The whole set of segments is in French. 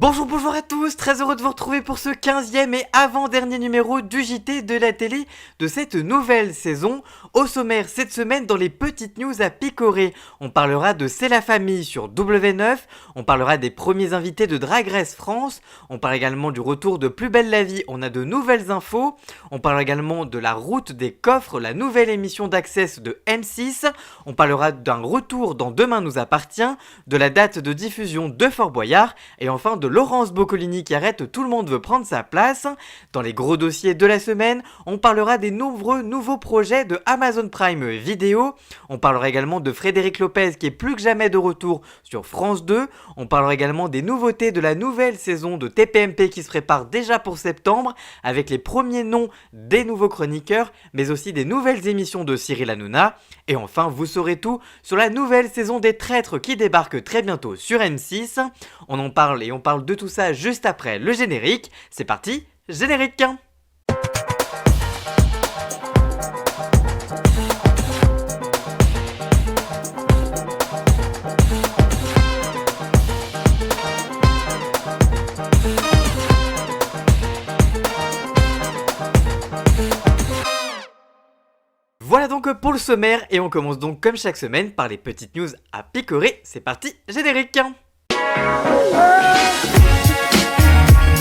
Bonjour à tous, très heureux de vous retrouver pour ce 15e et avant-dernier numéro du JT de la télé de cette nouvelle saison. Au sommaire cette semaine, dans les petites news à picorer, on parlera de C'est la famille sur W9, on parlera des premiers invités de Drag Race France, on parle également du retour de Plus belle la vie, on a de nouvelles infos, on parle également de la route des coffres, la nouvelle émission d'Access de M6, on parlera d'un retour dans Demain nous appartient, de la date de diffusion de Fort Boyard, et enfin de Laurence Boccolini qui arrête Tout le monde veut prendre sa place. Dans les gros dossiers de la semaine, on parlera des nombreux nouveaux projets de Amazon Prime Video. On parlera également de Frédéric Lopez qui est plus que jamais de retour sur France 2. On parlera également des nouveautés de la nouvelle saison de TPMP qui se prépare déjà pour septembre avec les premiers noms des nouveaux chroniqueurs, mais aussi des nouvelles émissions de Cyril Hanouna. Et enfin, vous saurez tout sur la nouvelle saison des Traîtres qui débarque très bientôt sur M6. On en parle et on parle de tout ça juste après le générique. C'est parti, générique! Voilà donc pour le sommaire et on commence donc comme chaque semaine par les petites news à picorer. C'est parti, générique!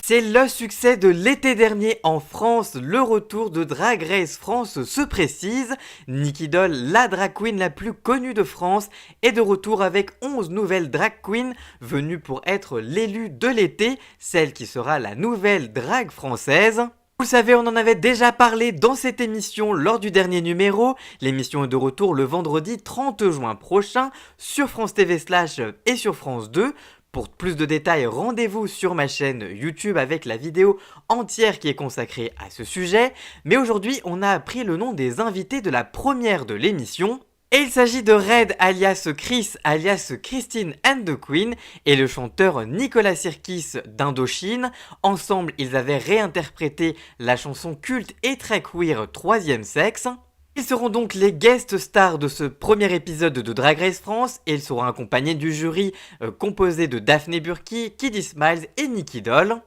C'est le succès de l'été dernier en France, le retour de Drag Race France se précise. Nicky Doll, la drag queen la plus connue de France, est de retour avec 11 nouvelles drag queens venues pour être l'élu de l'été, celle qui sera la nouvelle drag française. Vous le savez, on en avait déjà parlé dans cette émission lors du dernier numéro. L'émission est de retour le vendredi 30 juin prochain sur France TV Slash et sur France 2. Pour plus de détails, rendez-vous sur ma chaîne YouTube avec la vidéo entière qui est consacrée à ce sujet. Mais aujourd'hui, on a appris le nom des invités de la première de l'émission. Et il s'agit de Red alias Chris alias Christine and the Queen et le chanteur Nicolas Sirkis d'Indochine. Ensemble, ils avaient réinterprété la chanson culte et très queer Troisième Sexe. Ils seront donc les guest stars de ce premier épisode de Drag Race France et ils seront accompagnés du jury composé de Daphné Burki, Kiddy Smiles et Nicky Doll.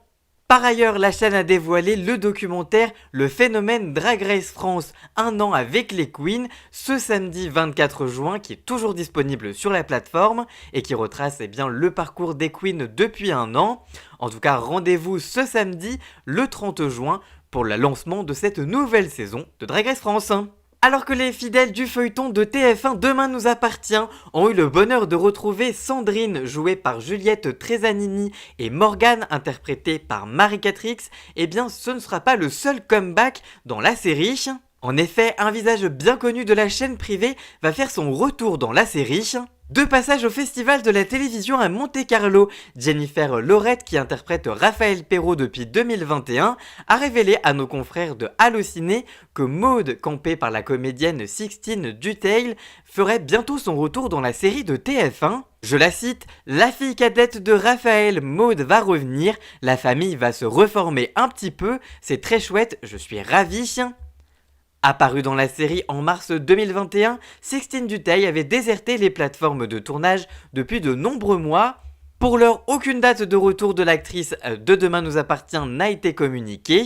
Par ailleurs, la chaîne a dévoilé le documentaire Le phénomène Drag Race France, un an avec les Queens, ce samedi 24 juin, qui est toujours disponible sur la plateforme et qui retrace le parcours des Queens depuis un an. En tout cas, rendez-vous ce samedi, le 30 juin, pour le lancement de cette nouvelle saison de Drag Race France. Alors que les fidèles du feuilleton de TF1 Demain nous appartient ont eu le bonheur de retrouver Sandrine jouée par Juliette Tresanini et Morgane interprétée par Marie-Catrix, eh bien ce ne sera pas le seul comeback dans la série. En effet, un visage bien connu de la chaîne privée va faire son retour dans la série. De passage au festival de la télévision à Monte-Carlo, Jennifer Lorette, qui interprète Raphaël Perrault depuis 2021, a révélé à nos confrères de Allociné que Maude, campée par la comédienne Sixtine Dutheil, ferait bientôt son retour dans la série de TF1. Je la cite, « La fille cadette de Raphaël, Maude, va revenir, la famille va se reformer un petit peu, c'est très chouette, je suis ravie ». Apparue dans la série en mars 2021, Sixtine Dutheil avait déserté les plateformes de tournage depuis de nombreux mois. Pour l'heure, aucune date de retour de l'actrice de Demain nous appartient n'a été communiquée.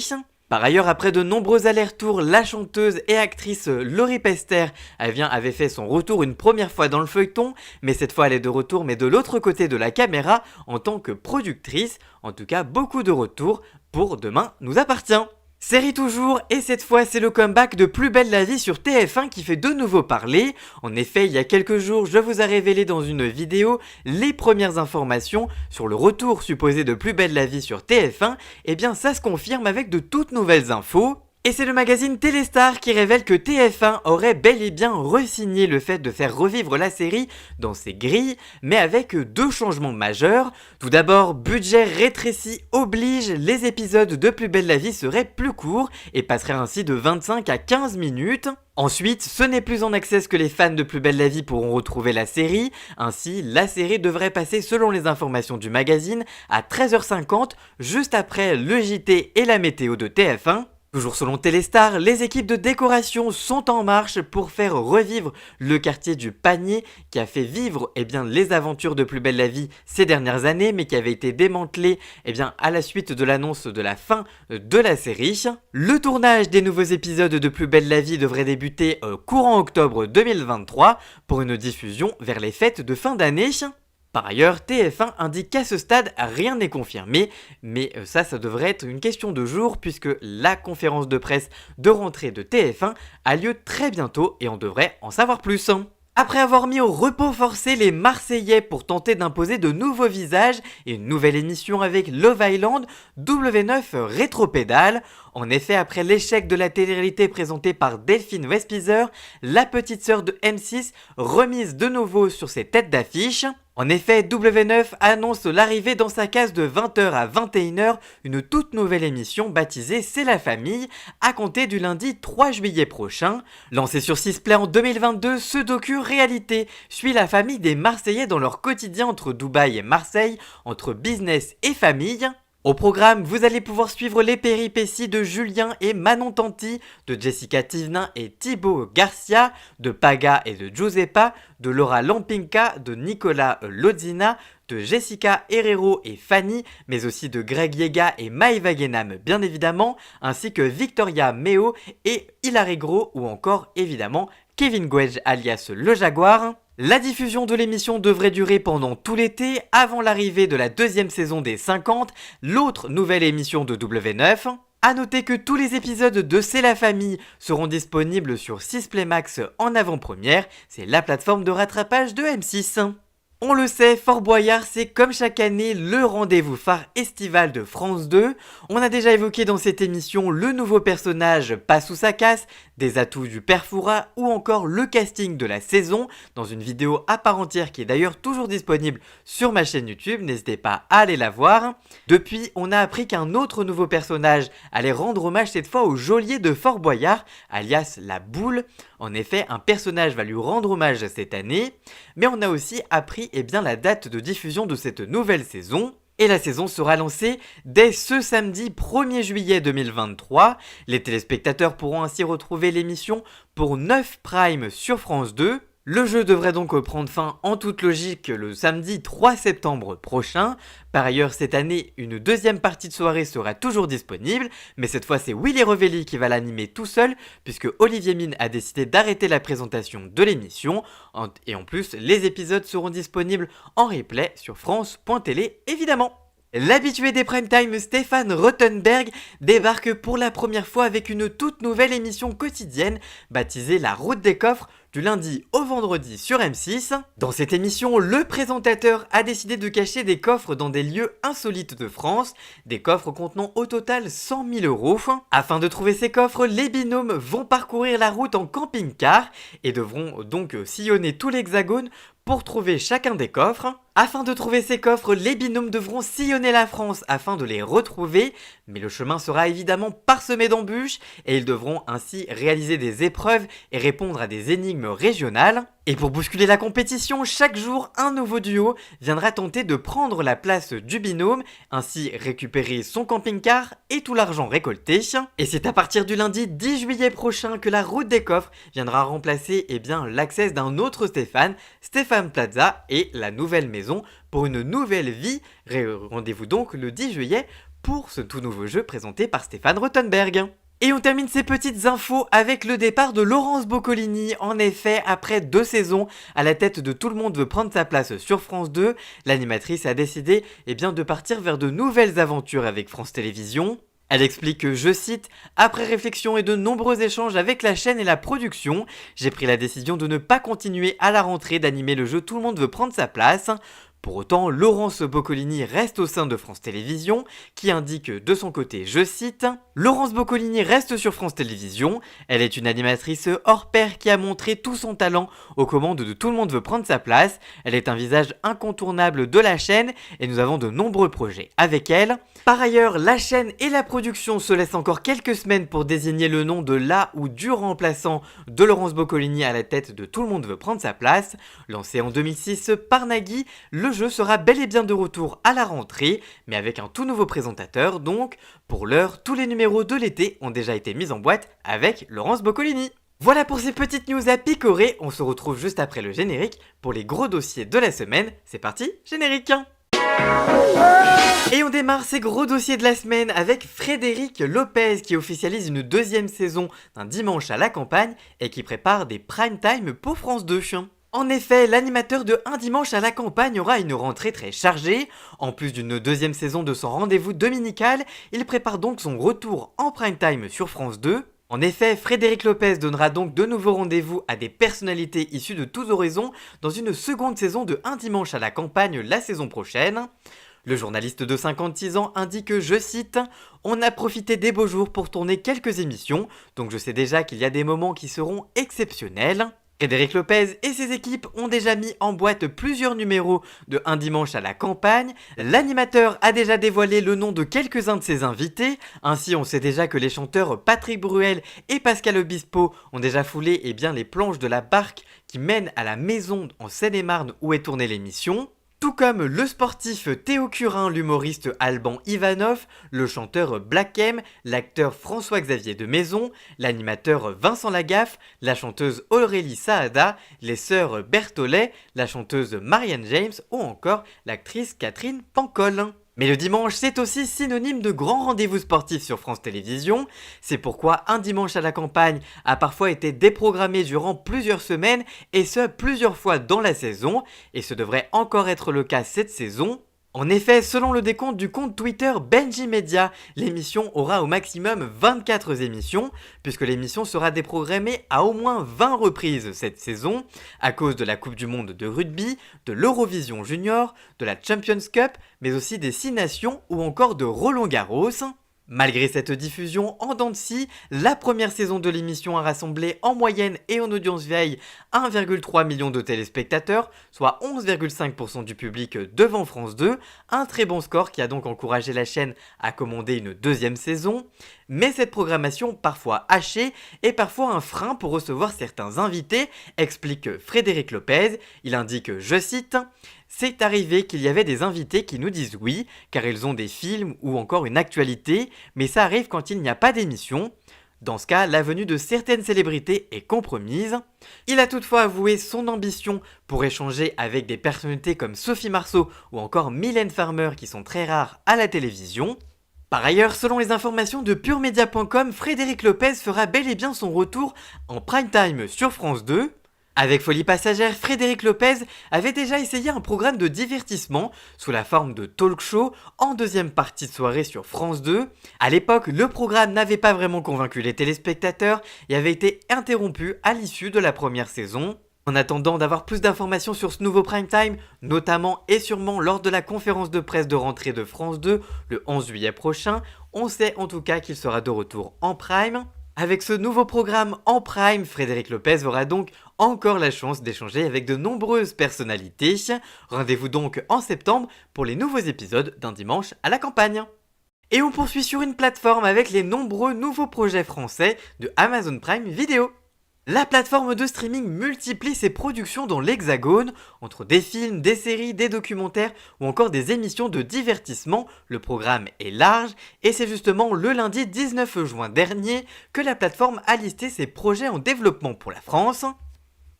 Par ailleurs, après de nombreux allers-retours, la chanteuse et actrice Laurie Pester avait fait son retour une première fois dans le feuilleton, mais cette fois elle est de retour mais de l'autre côté de la caméra en tant que productrice. En tout cas, beaucoup de retours pour Demain nous appartient. Série toujours, et cette fois c'est le comeback de Plus belle la vie sur TF1 qui fait de nouveau parler. En effet, il y a quelques jours, je vous ai révélé dans une vidéo les premières informations sur le retour supposé de Plus belle la vie sur TF1. Et bien ça se confirme avec de toutes nouvelles infos. Et c'est le magazine Téléstar qui révèle que TF1 aurait bel et bien re-signé le fait de faire revivre la série dans ses grilles, mais avec deux changements majeurs. Tout d'abord, budget rétréci oblige, les épisodes de Plus belle la vie seraient plus courts et passeraient ainsi de 25 à 15 minutes. Ensuite, ce n'est plus en access que les fans de Plus belle la vie pourront retrouver la série. Ainsi, la série devrait passer, selon les informations du magazine, à 13h50, juste après le JT et la météo de TF1. Toujours selon Téléstar, les équipes de décoration sont en marche pour faire revivre le quartier du Panier qui a fait vivre les aventures de Plus belle la vie ces dernières années mais qui avait été démantelé à la suite de l'annonce de la fin de la série. Le tournage des nouveaux épisodes de Plus belle la vie devrait débuter courant octobre 2023 pour une diffusion vers les fêtes de fin d'année. Par ailleurs, TF1 indique qu'à ce stade, rien n'est confirmé, mais ça devrait être une question de jour puisque la conférence de presse de rentrée de TF1 a lieu très bientôt et on devrait en savoir plus. Après avoir mis au repos forcé les Marseillais pour tenter d'imposer de nouveaux visages et une nouvelle émission avec Love Island, W9 rétropédale. En effet, après l'échec de la télé-réalité présentée par Delphine Vespizer, la petite sœur de M6 remise de nouveau sur ses têtes d'affiche. En effet, W9 annonce l'arrivée dans sa case de 20h à 21h une toute nouvelle émission baptisée C'est la famille, à compter du lundi 3 juillet prochain. Lancé sur Sisplay en 2022, ce docu-réalité suit la famille des Marseillais dans leur quotidien entre Dubaï et Marseille, entre business et famille. Au programme, vous allez pouvoir suivre les péripéties de Julien et Manon Tanti, de Jessica Thévenin et Thibaut Garcia, de Paga et de Giuseppa, de Laura Lampinka, de Nicolas Lodzina, de Jessica Herrero et Fanny, mais aussi de Greg Yega et Maëva Guénam bien évidemment, ainsi que Victoria Meo et Hilary Gros ou encore évidemment Kevin Guedj alias Le Jaguar. La diffusion de l'émission devrait durer pendant tout l'été, avant l'arrivée de la deuxième saison des 50, l'autre nouvelle émission de W9. A noter que tous les épisodes de C'est la famille seront disponibles sur Sisplay Max en avant-première, c'est la plateforme de rattrapage de M6. On le sait, Fort Boyard, c'est comme chaque année le rendez-vous phare estival de France 2. On a déjà évoqué dans cette émission le nouveau personnage Passe ou ça casse, des atouts du père Fouras ou encore le casting de la saison dans une vidéo à part entière qui est d'ailleurs toujours disponible sur ma chaîne YouTube, n'hésitez pas à aller la voir. Depuis, on a appris qu'un autre nouveau personnage allait rendre hommage cette fois au geôlier de Fort Boyard, alias la Boule. En effet, un personnage va lui rendre hommage cette année, mais on a aussi appris la date de diffusion de cette nouvelle saison. Et la saison sera lancée dès ce samedi 1er juillet 2023. Les téléspectateurs pourront ainsi retrouver l'émission pour 9 Prime sur France 2. Le jeu devrait donc prendre fin en toute logique le samedi 3 septembre prochain. Par ailleurs, cette année, une deuxième partie de soirée sera toujours disponible, mais cette fois c'est Willy Revelli qui va l'animer tout seul, puisque Olivier Mine a décidé d'arrêter la présentation de l'émission, et en plus, les épisodes seront disponibles en replay sur France.tv évidemment. L'habitué des prime time Stéphane Rothenberg débarque pour la première fois avec une toute nouvelle émission quotidienne baptisée La Route des Coffres du lundi au vendredi sur M6. Dans cette émission, le présentateur a décidé de cacher des coffres dans des lieux insolites de France, des coffres contenant au total 100 000 euros. Afin de trouver ces coffres, les binômes vont parcourir la route en camping-car et devront donc sillonner tout l'hexagone pour trouver chacun des coffres. Afin de trouver ces coffres, les binômes devront sillonner la France afin de les retrouver, mais le chemin sera évidemment parsemé d'embûches et ils devront ainsi réaliser des épreuves et répondre à des énigmes régionales. Et pour bousculer la compétition, chaque jour, un nouveau duo viendra tenter de prendre la place du binôme, ainsi récupérer son camping-car et tout l'argent récolté. Et c'est à partir du lundi 10 juillet prochain que la route des coffres viendra remplacer l'accès d'un autre Stéphane, Stéphane Plaza et la nouvelle maison pour une nouvelle vie. Rendez-vous donc le 10 juillet pour ce tout nouveau jeu présenté par Stéphane Rothenberg. Et on termine ces petites infos avec le départ de Laurence Boccolini. En effet, après 2 saisons à la tête de Tout le monde veut prendre sa place sur France 2, l'animatrice a décidé de partir vers de nouvelles aventures avec France Télévisions. Elle explique que, je cite, « Après réflexion et de nombreux échanges avec la chaîne et la production, j'ai pris la décision de ne pas continuer à la rentrée d'animer le jeu Tout le monde veut prendre sa place. » Pour autant, Laurence Boccolini reste au sein de France Télévisions, qui indique de son côté, je cite, « Laurence Boccolini reste sur France Télévisions. Elle est une animatrice hors pair qui a montré tout son talent aux commandes de Tout le monde veut prendre sa place. Elle est un visage incontournable de la chaîne et nous avons de nombreux projets avec elle. » Par ailleurs, la chaîne et la production se laissent encore quelques semaines pour désigner le nom de la ou du remplaçant de Laurence Boccolini à la tête de Tout le monde veut prendre sa place. Lancé en 2006 par Nagui, le jeu sera bel et bien de retour à la rentrée, mais avec un tout nouveau présentateur, donc pour l'heure, tous les numéros de l'été ont déjà été mis en boîte avec Laurence Boccolini. Voilà pour ces petites news à picorer, on se retrouve juste après le générique pour les gros dossiers de la semaine. C'est parti, générique! Et on démarre ces gros dossiers de la semaine avec Frédéric Lopez qui officialise une deuxième saison d'un dimanche à la campagne et qui prépare des prime time pour France 2. En effet, l'animateur de Un dimanche à la campagne aura une rentrée très chargée. En plus d'une deuxième saison de son rendez-vous dominical, il prépare donc son retour en prime time sur France 2. En effet, Frédéric Lopez donnera donc de nouveaux rendez-vous à des personnalités issues de tous horizons dans une seconde saison de Un dimanche à la campagne la saison prochaine. Le journaliste de 56 ans indique, je cite, « On a profité des beaux jours pour tourner quelques émissions, donc je sais déjà qu'il y a des moments qui seront exceptionnels. » Frédéric Lopez et ses équipes ont déjà mis en boîte plusieurs numéros de Un dimanche à la campagne. L'animateur a déjà dévoilé le nom de quelques-uns de ses invités. Ainsi, on sait déjà que les chanteurs Patrick Bruel et Pascal Obispo ont déjà foulé les planches de la barque qui mène à la maison en Seine-et-Marne où est tournée l'émission. Tout comme le sportif Théo Curin, l'humoriste Alban Ivanov, le chanteur Black M, l'acteur François-Xavier de Maison, l'animateur Vincent Lagaffe, la chanteuse Aurélie Saada, les sœurs Berthollet, la chanteuse Marianne James ou encore l'actrice Catherine Pancol. Mais le dimanche, c'est aussi synonyme de grand rendez-vous sportif sur France Télévisions. C'est pourquoi Un dimanche à la campagne a parfois été déprogrammé durant plusieurs semaines et ce plusieurs fois dans la saison. Et ce devrait encore être le cas cette saison. En effet, selon le décompte du compte Twitter Benji Media, l'émission aura au maximum 24 émissions, puisque l'émission sera déprogrammée à au moins 20 reprises cette saison, à cause de la Coupe du Monde de rugby, de l'Eurovision Junior, de la Champions Cup, mais aussi des 6 Nations ou encore de Roland-Garros. Malgré cette diffusion en dents de scie, la première saison de l'émission a rassemblé en moyenne et en audience veille 1,3 million de téléspectateurs, soit 11,5% du public devant France 2, un très bon score qui a donc encouragé la chaîne à commander une deuxième saison. Mais cette programmation, parfois hachée, est parfois un frein pour recevoir certains invités, explique Frédéric Lopez. Il indique, je cite, « C'est arrivé qu'il y avait des invités qui nous disent oui, car ils ont des films ou encore une actualité, mais ça arrive quand il n'y a pas d'émission. Dans ce cas, la venue de certaines célébrités est compromise. » Il a toutefois avoué son ambition pour échanger avec des personnalités comme Sophie Marceau ou encore Mylène Farmer qui sont très rares à la télévision. Par ailleurs, selon les informations de puremedia.com, Frédéric Lopez fera bel et bien son retour en prime time sur France 2. Avec Folie Passagère, Frédéric Lopez avait déjà essayé un programme de divertissement sous la forme de talk show en deuxième partie de soirée sur France 2. À l'époque, le programme n'avait pas vraiment convaincu les téléspectateurs et avait été interrompu à l'issue de la première saison. En attendant d'avoir plus d'informations sur ce nouveau prime time, notamment et sûrement lors de la conférence de presse de rentrée de France 2 le 11 juillet prochain, on sait en tout cas qu'il sera de retour en prime. Avec ce nouveau programme en prime, Frédéric Lopez aura donc encore la chance d'échanger avec de nombreuses personnalités. Rendez-vous donc en septembre pour les nouveaux épisodes d'Un dimanche à la campagne. Et on poursuit sur une plateforme avec les nombreux nouveaux projets français de Amazon Prime Video. La plateforme de streaming multiplie ses productions dans l'Hexagone, entre des films, des séries, des documentaires ou encore des émissions de divertissement. Le programme est large et c'est justement le lundi 19 juin dernier que la plateforme a listé ses projets en développement pour la France.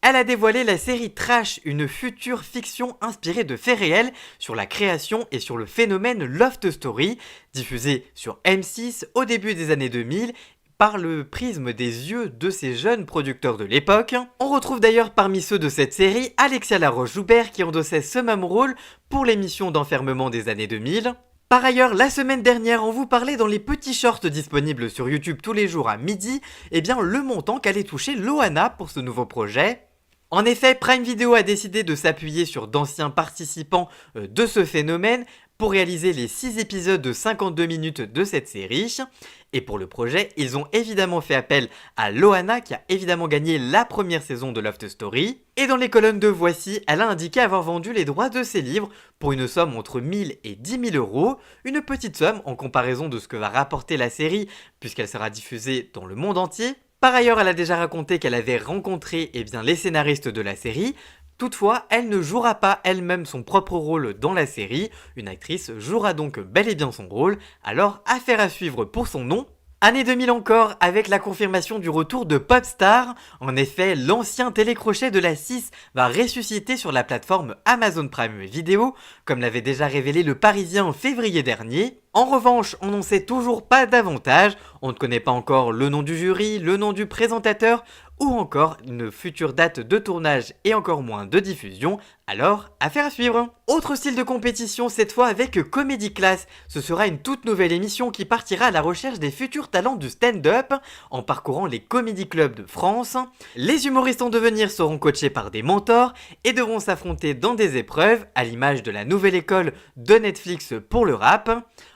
Elle a dévoilé la série Trash, une future fiction inspirée de faits réels sur la création et sur le phénomène Loft Story, diffusée sur M6 au début des années 2000 par le prisme des yeux de ces jeunes producteurs de l'époque. On retrouve d'ailleurs parmi ceux de cette série Alexia Laroche-Joubert qui endossait ce même rôle pour l'émission d'enfermement des années 2000. Par ailleurs, la semaine dernière, on vous parlait dans les petits shorts disponibles sur YouTube tous les jours à midi, le montant qu'allait toucher Loana pour ce nouveau projet. En effet, Prime Video a décidé de s'appuyer sur d'anciens participants de ce phénomène pour réaliser les 6 épisodes de 52 minutes de cette série. Et pour le projet, ils ont évidemment fait appel à Loana qui a évidemment gagné la première saison de Loft Story. Et dans les colonnes de Voici, elle a indiqué avoir vendu les droits de ses livres pour une somme entre 1000 et 10 000 euros. Une petite somme en comparaison de ce que va rapporter la série puisqu'elle sera diffusée dans le monde entier. Par ailleurs, elle a déjà raconté qu'elle avait rencontré les scénaristes de la série Toutefois, elle ne jouera pas elle-même son propre rôle dans la série, une actrice jouera donc bel et bien son rôle, alors affaire à suivre pour son nom. Année 2000 encore, avec la confirmation du retour de Popstar. En effet, l'ancien télécrochet de la 6 va ressusciter sur la plateforme Amazon Prime Video, comme l'avait déjà révélé le Parisien en février dernier. En revanche, on n'en sait toujours pas davantage, on ne connaît pas encore le nom du jury, le nom du présentateur, ou encore une future date de tournage et encore moins de diffusion, alors affaire à suivre. Autre style de compétition, cette fois avec Comedy Class. Ce sera une toute nouvelle émission qui partira à la recherche des futurs talents du stand-up en parcourant les comédie clubs de France. Les humoristes en devenir seront coachés par des mentors et devront s'affronter dans des épreuves à l'image de la nouvelle école de Netflix pour le rap.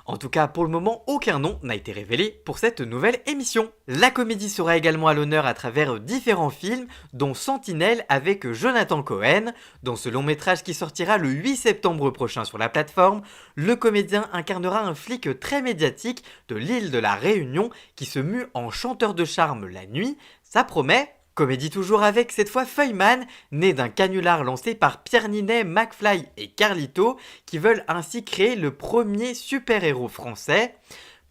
En tout cas, pour le moment, aucun nom n'a été révélé pour cette nouvelle émission. La comédie sera également à l'honneur à travers différents films, dont Sentinelle avec Jonathan Cohen. Dans ce long métrage qui sortira le 8 septembre prochain sur la plateforme, le comédien incarnera un flic très médiatique de l'île de la Réunion qui se mue en chanteur de charme la nuit. Ça promet. Comédie toujours avec cette fois Feuilleman, né d'un canular lancé par Pierre Ninet, McFly et Carlito, qui veulent ainsi créer le premier super-héros français.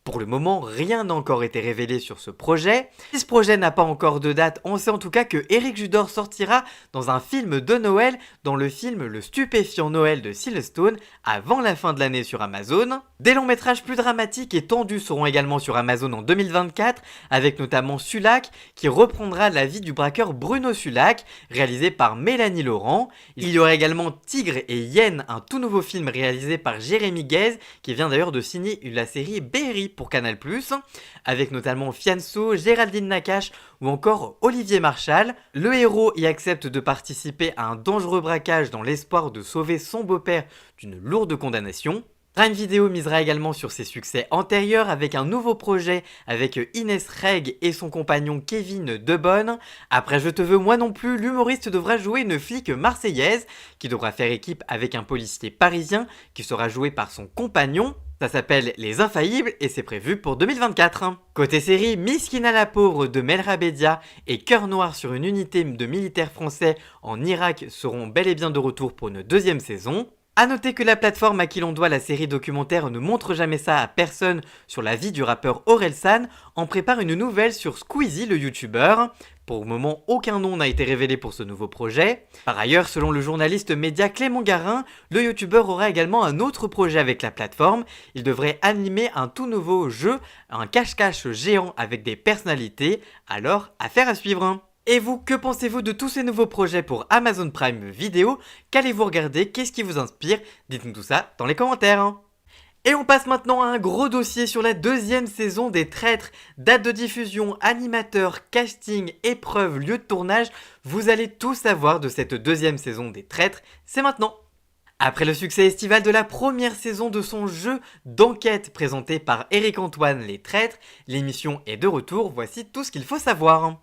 Pour le moment, rien n'a encore été révélé sur ce projet. Si ce projet n'a pas encore de date, on sait en tout cas que Éric Judor sortira dans un film de Noël, dans le film Le stupéfiant Noël de Silverstone, avant la fin de l'année sur Amazon. Des longs métrages plus dramatiques et tendus seront également sur Amazon en 2024, avec notamment Sulac, qui reprendra la vie du braqueur Bruno Sulac, réalisé par Mélanie Laurent. Il y aura également Tigre et Hyène, un tout nouveau film réalisé par Jérémy Guez, qui vient d'ailleurs de signer la série Berry pour Canal+, avec notamment Fianso, Géraldine Nakache ou encore Olivier Marchal. Le héros y accepte de participer à un dangereux braquage dans l'espoir de sauver son beau-père d'une lourde condamnation. Prime Video misera également sur ses succès antérieurs avec un nouveau projet avec Inès Reg et son compagnon Kevin Debonne. Après Je te veux moi non plus, l'humoriste devra jouer une flic marseillaise qui devra faire équipe avec un policier parisien qui sera joué par son compagnon. Ça s'appelle Les Infaillibles et c'est prévu pour 2024. Côté série, Miskina la pauvre de Melra Bedia et Cœur noir sur une unité de militaires français en Irak seront bel et bien de retour pour une deuxième saison. A noter que la plateforme à qui l'on doit la série documentaire Ne montre jamais ça à personne sur la vie du rappeur Orelsan en prépare une nouvelle sur Squeezie le youtubeur. Pour le moment, aucun nom n'a été révélé pour ce nouveau projet. Par ailleurs, selon le journaliste média Clément Garin, le youtubeur aura également un autre projet avec la plateforme. Il devrait animer un tout nouveau jeu, un cache-cache géant avec des personnalités. Alors, affaire à suivre. Et vous, que pensez-vous de tous ces nouveaux projets pour Amazon Prime Video? Qu'allez-vous regarder? Qu'est-ce qui vous inspire? Dites-nous tout ça dans les commentaires. Et on passe maintenant à un gros dossier sur la deuxième saison des Traîtres. Date de diffusion, animateur, casting, épreuve, lieu de tournage. Vous allez tout savoir de cette deuxième saison des Traîtres. C'est maintenant. Après le succès estival de la première saison de son jeu d'enquête présenté par Éric Antoine Les Traîtres, l'émission est de retour. Voici tout ce qu'il faut savoir.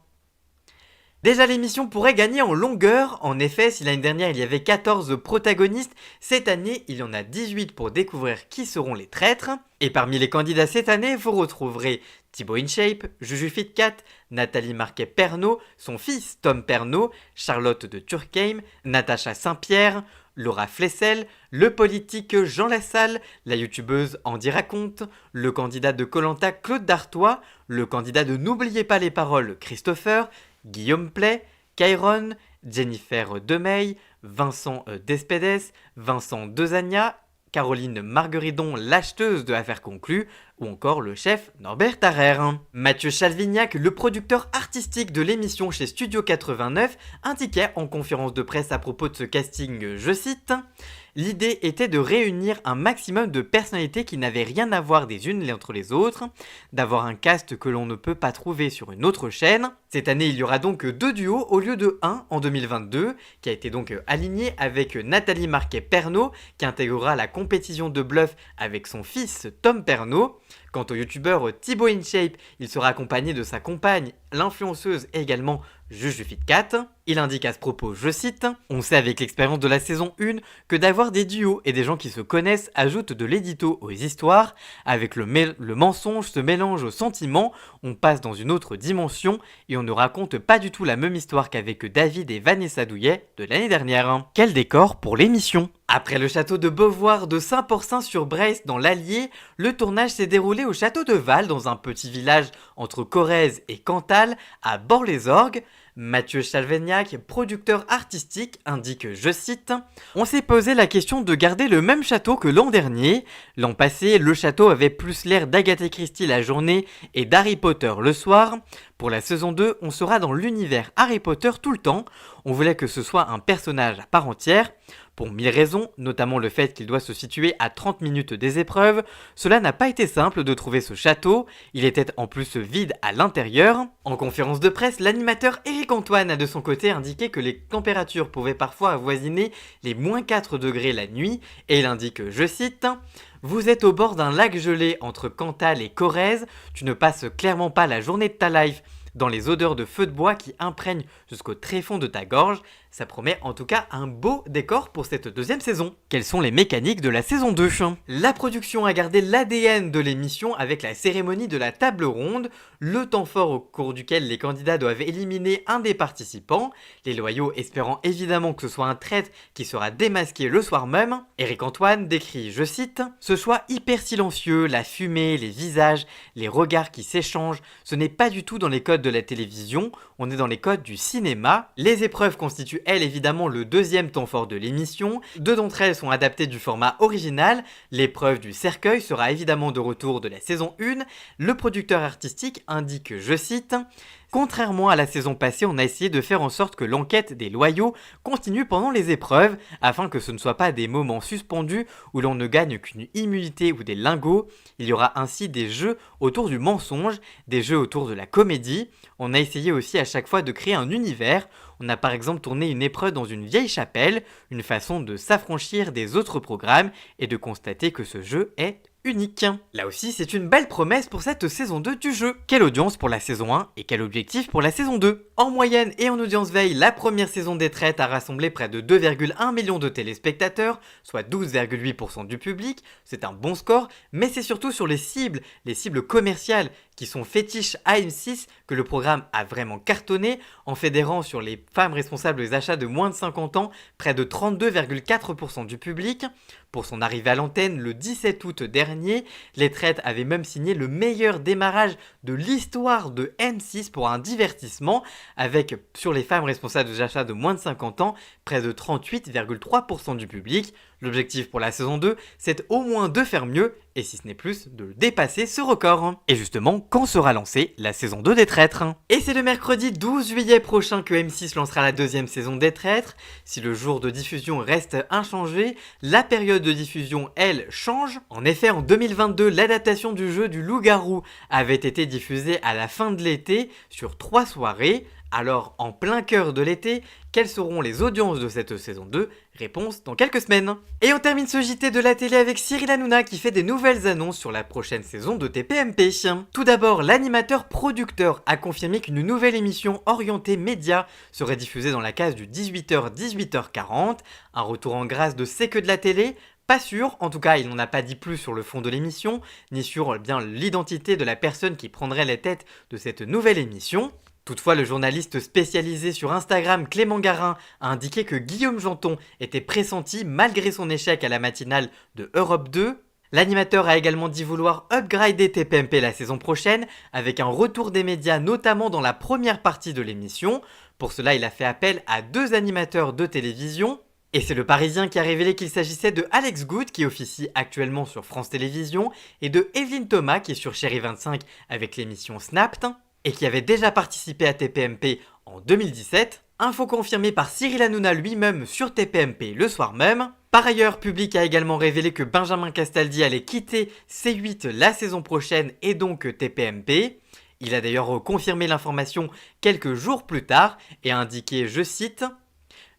Déjà, l'émission pourrait gagner en longueur. En effet, si l'année dernière il y avait 14 protagonistes, cette année il y en a 18 pour découvrir qui seront les traîtres. Et parmi les candidats cette année, vous retrouverez Thibaut InShape, Juju Fitcat, Nathalie Marquet-Pernot, son fils Tom Pernot, Charlotte de Turckheim, Natacha Saint-Pierre, Laura Flessel, le politique Jean Lassalle, la youtubeuse Andy Raconte, le candidat de koh Claude Dartois, le candidat de N'oubliez pas les paroles Christopher, Guillaume Play, Kairon, Jennifer Demey, Vincent Despedes, Vincent Dezania, Caroline Margueridon, l'acheteuse de Affaires conclues, ou encore le chef Norbert Tarrer. Mathieu Chalvignac, le producteur artistique de l'émission chez Studio 89, indiquait en conférence de presse à propos de ce casting, je cite: « L'idée était de réunir un maximum de personnalités qui n'avaient rien à voir des unes entre les autres, d'avoir un cast que l'on ne peut pas trouver sur une autre chaîne. Cette année, il y aura donc 2 duos au lieu de 1 en 2022, qui a été donc aligné avec Nathalie Marquet-Pernot, qui intégrera la compétition de bluff avec son fils Tom Pernot. Quant au youtubeur Thibaut InShape, il sera accompagné de sa compagne, l'influenceuse et également juge du Fit 4. Il indique à ce propos, je cite, on sait avec l'expérience de la saison 1 que d'avoir des duos et des gens qui se connaissent ajoute de l'édito aux histoires. Avec le mensonge se mélange au sentiment, on passe dans une autre dimension et on ne raconte pas du tout la même histoire qu'avec David et Vanessa Douillet de l'année dernière. Quel décor pour l'émission! Après le château de Beauvoir de Saint-Porcin-sur-Bresse dans l'Allier, le tournage s'est déroulé au château de Val dans un petit village entre Corrèze et Cantal à Bord-les-Orgues. Mathieu Chalvegnac, producteur artistique, indique, je cite, « On s'est posé la question de garder le même château que l'an dernier. L'an passé, le château avait plus l'air d'Agatha Christie la journée et d'Harry Potter le soir. Pour la saison 2, on sera dans l'univers Harry Potter tout le temps. On voulait que ce soit un personnage à part entière. Pour 1000 raisons, notamment le fait qu'il doit se situer à 30 minutes des épreuves, cela n'a pas été simple de trouver ce château, il était en plus vide à l'intérieur. En conférence de presse, l'animateur Éric Antoine a de son côté indiqué que les températures pouvaient parfois avoisiner les -4 degrés la nuit, et il indique, je cite, « Vous êtes au bord d'un lac gelé entre Cantal et Corrèze, tu ne passes clairement pas la journée de ta life dans les odeurs de feu de bois qui imprègnent jusqu'au tréfonds de ta gorge. Ça promet en tout cas un beau décor pour cette deuxième saison. Quelles sont les mécaniques de la saison 2 ? La production a gardé l'ADN de l'émission avec la cérémonie de la table ronde, le temps fort au cours duquel les candidats doivent éliminer un des participants, les loyaux espérant évidemment que ce soit un traître qui sera démasqué le soir même. Éric Antoine décrit, je cite, « Ce choix hyper silencieux, la fumée, les visages, les regards qui s'échangent, ce n'est pas du tout dans les codes de la télévision, on est dans les codes du cinéma. Les épreuves constituent elles évidemment le deuxième temps fort de l'émission. 2 d'entre elles sont adaptées du format original. L'épreuve du cercueil sera évidemment de retour de la saison 1. Le producteur artistique indique, je cite, « Contrairement à la saison passée, on a essayé de faire en sorte que l'enquête des loyaux continue pendant les épreuves, afin que ce ne soit pas des moments suspendus où l'on ne gagne qu'une immunité ou des lingots. Il y aura ainsi des jeux autour du mensonge, des jeux autour de la comédie. On a essayé aussi à chaque fois de créer un univers. On a par exemple tourné une épreuve dans une vieille chapelle, une façon de s'affranchir des autres programmes et de constater que ce jeu est unique. » Là aussi, c'est une belle promesse pour cette saison 2 du jeu. Quelle audience pour la saison 1 et quel objectif pour la saison 2 ? En moyenne et en audience veille, la première saison des Traites a rassemblé près de 2,1 millions de téléspectateurs, soit 12,8% du public. C'est un bon score, mais c'est surtout sur les cibles commerciales qui sont fétiches à M6 que le programme a vraiment cartonné, en fédérant sur les femmes responsables des achats de moins de 50 ans près de 32,4% du public. Pour son arrivée à l'antenne le 17 août dernier, les Traites avaient même signé le meilleur démarrage de l'histoire de M6 pour un divertissement, avec, sur les femmes responsables des achats de moins de 50 ans, près de 38,3% du public. L'objectif pour la saison 2, c'est au moins de faire mieux, et si ce n'est plus, de dépasser ce record. Et justement, quand sera lancée la saison 2 des Traîtres ? Et c'est le mercredi 12 juillet prochain que M6 lancera la deuxième saison des Traîtres. Si le jour de diffusion reste inchangé, la période de diffusion, elle, change. En effet, en 2022, l'adaptation du jeu du loup-garou avait été diffusée à la fin de l'été sur 3 soirées. Alors, en plein cœur de l'été, quelles seront les audiences de cette saison 2 ? Réponse dans quelques semaines. Et on termine ce JT de la télé avec Cyril Hanouna qui fait des nouvelles annonces sur la prochaine saison de TPMP. Tout d'abord, l'animateur producteur a confirmé qu'une nouvelle émission orientée média serait diffusée dans la case du 18h-18h40. Un retour en grâce de C'est que de la télé ? Pas sûr, en tout cas il n'en a pas dit plus sur le fond de l'émission, ni sur bien l'identité de la personne qui prendrait les têtes de cette nouvelle émission. Toutefois, le journaliste spécialisé sur Instagram Clément Garin a indiqué que Guillaume Janton était pressenti malgré son échec à la matinale de Europe 2. L'animateur a également dit vouloir upgrader TPMP la saison prochaine avec un retour des médias notamment dans la première partie de l'émission. Pour cela, il a fait appel à 2 animateurs de télévision. Et c'est le Parisien qui a révélé qu'il s'agissait de Alex Good qui officie actuellement sur France Télévisions et de Evelyne Thomas qui est sur Chérie 25 avec l'émission Snapped et qui avait déjà participé à TPMP en 2017. Info confirmée par Cyril Hanouna lui-même sur TPMP le soir même. Par ailleurs, Public a également révélé que Benjamin Castaldi allait quitter C8 la saison prochaine et donc TPMP. Il a d'ailleurs confirmé l'information quelques jours plus tard et a indiqué, je cite,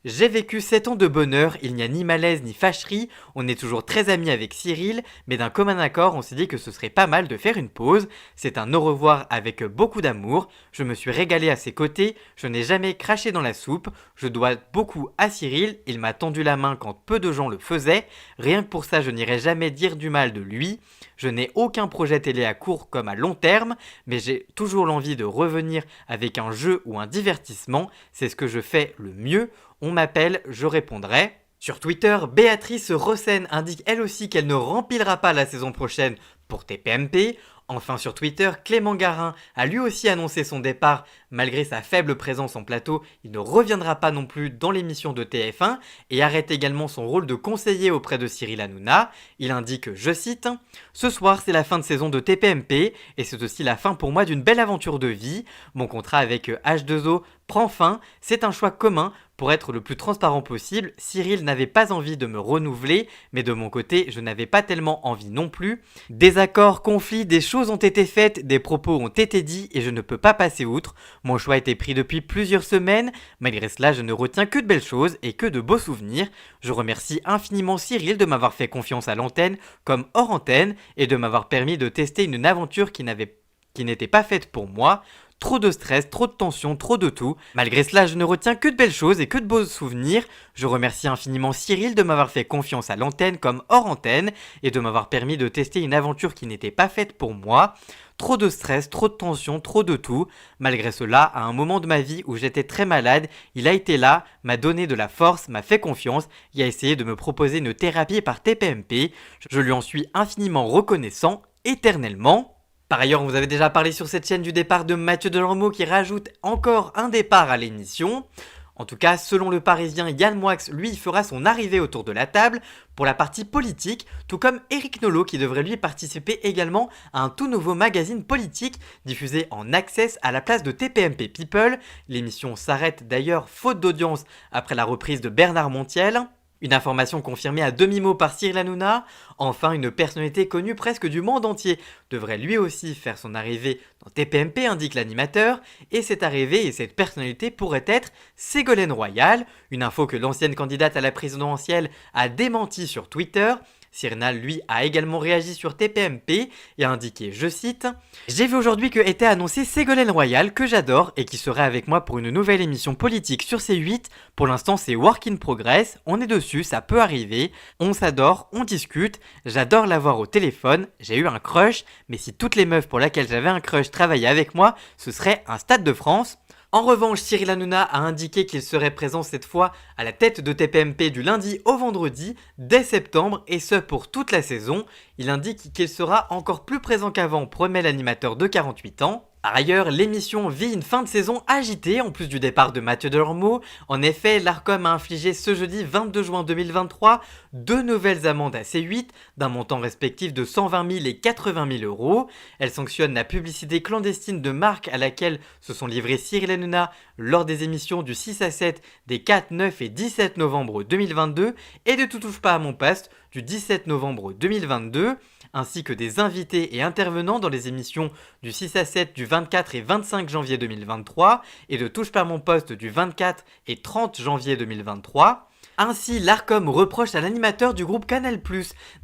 J'ai vécu 7 ans de bonheur, il n'y a ni malaise ni fâcherie, on est toujours très amis avec Cyril, mais d'un commun accord on s'est dit que ce serait pas mal de faire une pause. C'est un au revoir avec beaucoup d'amour, je me suis régalé à ses côtés, je n'ai jamais craché dans la soupe, je dois beaucoup à Cyril, il m'a tendu la main quand peu de gens le faisaient, rien que pour ça je n'irai jamais dire du mal de lui. Je n'ai aucun projet télé à court comme à long terme, mais j'ai toujours l'envie de revenir avec un jeu ou un divertissement, c'est ce que je fais le mieux. On m'appelle, je répondrai. Sur Twitter, Béatrice Rossen indique elle aussi qu'elle ne remplira pas la saison prochaine pour TPMP. Enfin sur Twitter, Clément Garin a lui aussi annoncé son départ. Malgré sa faible présence en plateau, il ne reviendra pas non plus dans l'émission de TF1 et arrête également son rôle de conseiller auprès de Cyril Hanouna. Il indique, je cite, « Ce soir c'est la fin de saison de TPMP et c'est aussi la fin pour moi d'une belle aventure de vie. Mon contrat avec H2O prend fin, c'est un choix commun. Pour être le plus transparent possible, Cyril n'avait pas envie de me renouveler, mais de mon côté, je n'avais pas tellement envie non plus. Désaccords, conflits, des choses ont été faites, des propos ont été dits et je ne peux pas passer outre. Mon choix a été pris depuis plusieurs semaines. Malgré cela, je ne retiens que de belles choses et que de beaux souvenirs. Je remercie infiniment Cyril de m'avoir fait confiance à l'antenne comme hors antenne et de m'avoir permis de tester une aventure qui n'était pas faite pour moi. Trop de stress, trop de tension, trop de tout. Malgré cela, je ne retiens que de belles choses et que de beaux souvenirs. Je remercie infiniment Cyril de m'avoir fait confiance à l'antenne comme hors antenne et de m'avoir permis de tester une aventure qui n'était pas faite pour moi. Trop de stress, trop de tension, trop de tout. Malgré cela, à un moment de ma vie où j'étais très malade, il a été là, m'a donné de la force, m'a fait confiance et a essayé de me proposer une thérapie par TPMP. Je lui en suis infiniment reconnaissant, éternellement. Par ailleurs, on vous avait déjà parlé sur cette chaîne du départ de Mathieu Delormeau qui rajoute encore un départ à l'émission. En tout cas, selon le Parisien, Yann Moix, lui, fera son arrivée autour de la table pour la partie politique, tout comme Éric Nolot qui devrait lui participer également à un tout nouveau magazine politique diffusé en access à la place de TPMP People. L'émission s'arrête d'ailleurs faute d'audience après la reprise de Bernard Montiel. Une information confirmée à demi-mot par Cyril Hanouna. Enfin, une personnalité connue presque du monde entier devrait lui aussi faire son arrivée dans TPMP, indique l'animateur. Et cette arrivée et cette personnalité pourrait être Ségolène Royal, une info que l'ancienne candidate à la présidentielle a démenti sur Twitter. Cyril, lui, a également réagi sur TPMP et a indiqué, je cite, « J'ai vu aujourd'hui que était annoncé Ségolène Royal, que j'adore et qui serait avec moi pour une nouvelle émission politique sur C8. Pour l'instant, c'est work in progress, on est dessus, ça peut arriver, on s'adore, on discute, j'adore l'avoir au téléphone, j'ai eu un crush, mais si toutes les meufs pour lesquelles j'avais un crush travaillaient avec moi, ce serait un Stade de France. » En revanche, Cyril Hanouna a indiqué qu'il serait présent cette fois à la tête de TPMP du lundi au vendredi dès septembre et ce pour toute la saison. Il indique qu'il sera encore plus présent qu'avant, promet l'animateur de 48 ans. Par ailleurs, l'émission vit une fin de saison agitée en plus du départ de Mathieu Delormeau. En effet, l'Arcom a infligé ce jeudi 22 juin 2023 deux nouvelles amendes à C8 d'un montant respectif de 120 000 et 80 000 euros. Elle sanctionne la publicité clandestine de marque à laquelle se sont livrés Cyril Hanouna lors des émissions du 6 à 7 des 4, 9 et 17 novembre 2022 et de Tout touche pas à mon poste du 17 novembre 2022, ainsi que des invités et intervenants dans les émissions du 6 à 7 du 24 et 25 janvier 2023 et de Touche pas à mon poste du 24 et 30 janvier 2023. Ainsi, l'Arcom reproche à l'animateur du groupe Canal+,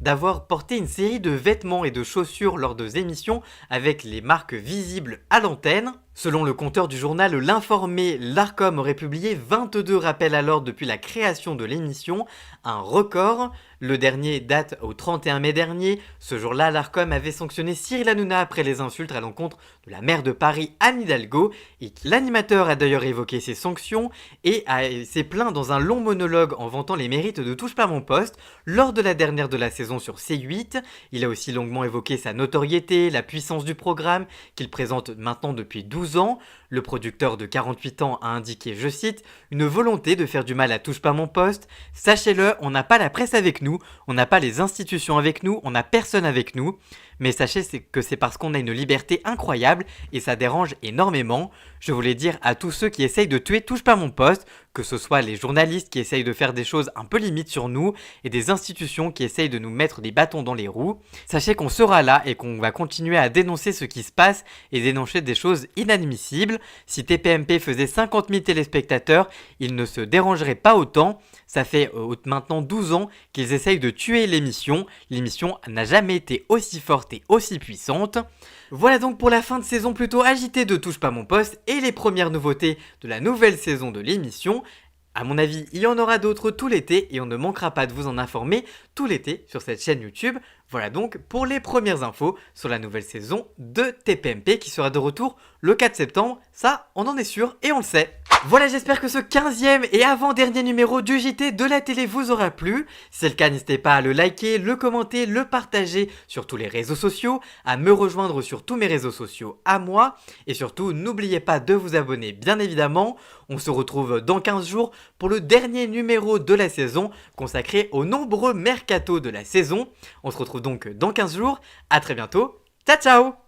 d'avoir porté une série de vêtements et de chaussures lors des émissions avec les marques visibles à l'antenne. Selon le compteur du journal L'Informé, l'Arcom aurait publié 22 rappels à l'ordre depuis la création de l'émission, un record. Le dernier date au 31 mai dernier. Ce jour-là, l'Arcom avait sanctionné Cyril Hanouna après les insultes à l'encontre de la maire de Paris, Anne Hidalgo. Et l'animateur a d'ailleurs évoqué ces sanctions et s'est plaint dans un long monologue en vantant les mérites de Touche pas à mon poste lors de la dernière de la saison sur C8. Il a aussi longuement évoqué sa notoriété, la puissance du programme qu'il présente maintenant depuis 12 ans. Le producteur de 48 ans a indiqué, je cite, « une volonté de faire du mal à Touche pas à mon poste. Sachez-le, on n'a pas la presse avec nous, on n'a pas les institutions avec nous, on n'a personne avec nous. Mais sachez que c'est parce qu'on a une liberté incroyable et ça dérange énormément. Je voulais dire à tous ceux qui essayent de tuer Touche pas à mon poste que ce soit les journalistes qui essayent de faire des choses un peu limites sur nous et des institutions qui essayent de nous mettre des bâtons dans les roues. Sachez qu'on sera là et qu'on va continuer à dénoncer ce qui se passe et dénoncer des choses inadmissibles. Si TPMP faisait 50 000 téléspectateurs, ils ne se dérangeraient pas autant. Ça fait maintenant 12 ans qu'ils essayent de tuer l'émission. L'émission n'a jamais été aussi forte et aussi puissante. Voilà donc pour la fin de saison plutôt agitée de Touche pas mon poste et les premières nouveautés de la nouvelle saison de l'émission. À mon avis, il y en aura d'autres tout l'été et on ne manquera pas de vous en informer tout l'été sur cette chaîne YouTube. Voilà donc pour les premières infos sur la nouvelle saison de TPMP qui sera de retour le 4 septembre. Ça, on en est sûr et on le sait. Voilà, j'espère que ce 15e et avant-dernier numéro du JT de la télé vous aura plu. Si c'est le cas, n'hésitez pas à le liker, le commenter, le partager sur tous les réseaux sociaux, à me rejoindre sur tous mes réseaux sociaux à moi. Et surtout, n'oubliez pas de vous abonner, bien évidemment. On se retrouve dans 15 jours pour le dernier numéro de la saison consacré aux nombreux mercatos de la saison. On se retrouve donc dans 15 jours. À très bientôt. Ciao ciao!